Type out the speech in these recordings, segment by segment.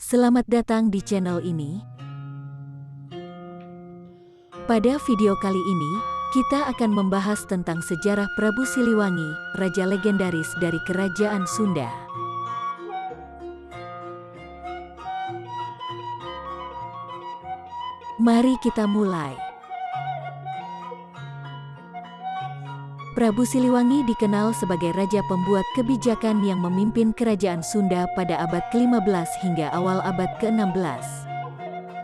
Selamat datang di channel ini. Pada video kali ini, kita akan membahas tentang sejarah Prabu Siliwangi, raja legendaris dari Kerajaan Sunda. Mari kita mulai. Prabu Siliwangi dikenal sebagai raja pembuat kebijakan yang memimpin Kerajaan Sunda pada abad ke-15 hingga awal abad ke-16.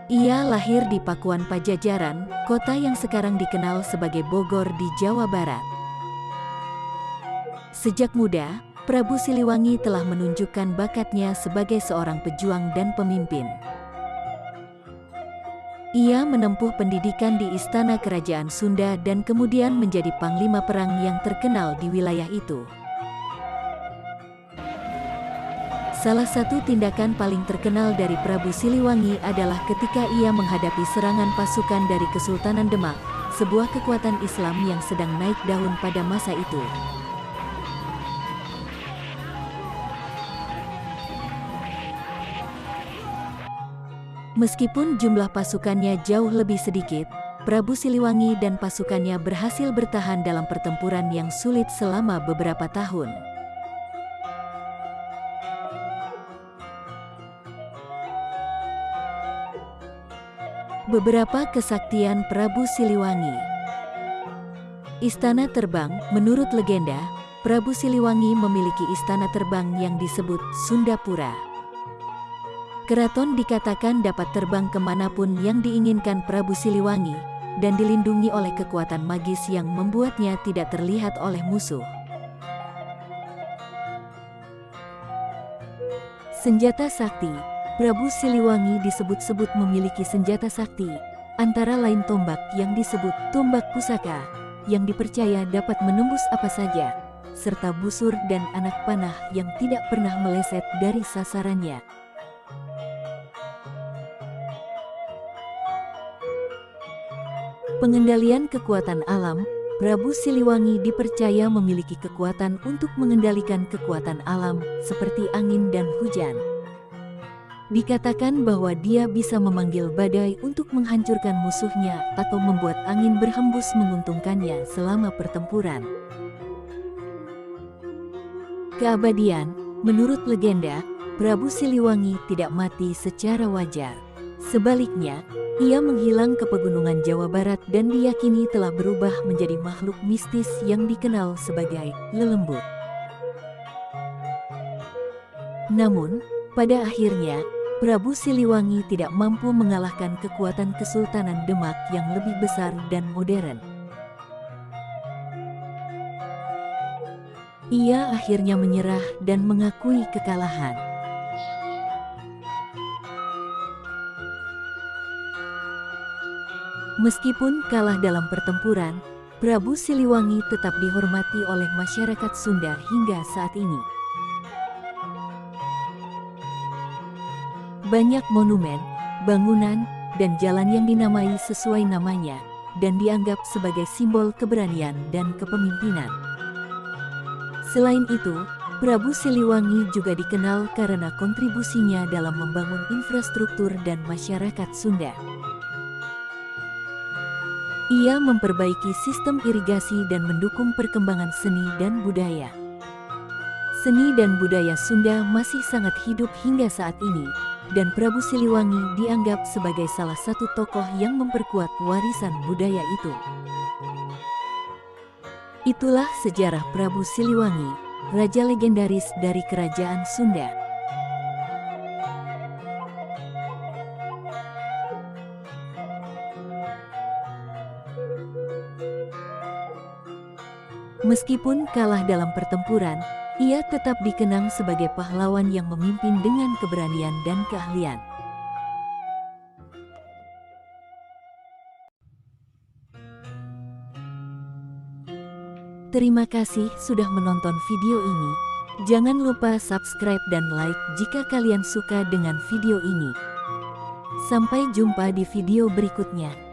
Ia lahir di Pakuan Pajajaran, kota yang sekarang dikenal sebagai Bogor di Jawa Barat. Sejak muda, Prabu Siliwangi telah menunjukkan bakatnya sebagai seorang pejuang dan pemimpin. Ia menempuh pendidikan di Istana Kerajaan Sunda dan kemudian menjadi panglima perang yang terkenal di wilayah itu. Salah satu tindakan paling terkenal dari Prabu Siliwangi adalah ketika ia menghadapi serangan pasukan dari Kesultanan Demak, sebuah kekuatan Islam yang sedang naik daun pada masa itu. Meskipun jumlah pasukannya jauh lebih sedikit, Prabu Siliwangi dan pasukannya berhasil bertahan dalam pertempuran yang sulit selama beberapa tahun. Beberapa kesaktian Prabu Siliwangi. Istana Terbang. Menurut legenda, Prabu Siliwangi memiliki istana terbang yang disebut Sundapura. Keraton dikatakan dapat terbang kemanapun yang diinginkan Prabu Siliwangi, dan dilindungi oleh kekuatan magis yang membuatnya tidak terlihat oleh musuh. Senjata sakti. Prabu Siliwangi disebut-sebut memiliki senjata sakti, antara lain tombak yang disebut tombak pusaka, yang dipercaya dapat menembus apa saja, serta busur dan anak panah yang tidak pernah meleset dari sasarannya. Pengendalian kekuatan alam. Prabu Siliwangi dipercaya memiliki kekuatan untuk mengendalikan kekuatan alam seperti angin dan hujan. Dikatakan bahwa dia bisa memanggil badai untuk menghancurkan musuhnya atau membuat angin berhembus menguntungkannya selama pertempuran. Keabadian. Menurut legenda, Prabu Siliwangi tidak mati secara wajar. Sebaliknya, ia menghilang ke pegunungan Jawa Barat dan diyakini telah berubah menjadi makhluk mistis yang dikenal sebagai lelembut. Namun, pada akhirnya, Prabu Siliwangi tidak mampu mengalahkan kekuatan Kesultanan Demak yang lebih besar dan modern. Ia akhirnya menyerah dan mengakui kekalahan. Meskipun kalah dalam pertempuran, Prabu Siliwangi tetap dihormati oleh masyarakat Sunda hingga saat ini. Banyak monumen, bangunan, dan jalan yang dinamai sesuai namanya, dan dianggap sebagai simbol keberanian dan kepemimpinan. Selain itu, Prabu Siliwangi juga dikenal karena kontribusinya dalam membangun infrastruktur dan masyarakat Sunda. Ia memperbaiki sistem irigasi dan mendukung perkembangan seni dan budaya. Seni dan budaya Sunda masih sangat hidup hingga saat ini, dan Prabu Siliwangi dianggap sebagai salah satu tokoh yang memperkuat warisan budaya itu. Itulah sejarah Prabu Siliwangi, raja legendaris dari Kerajaan Sunda. Meskipun kalah dalam pertempuran, ia tetap dikenang sebagai pahlawan yang memimpin dengan keberanian dan keahlian. Terima kasih sudah menonton video ini. Jangan lupa subscribe dan like jika kalian suka dengan video ini. Sampai jumpa di video berikutnya.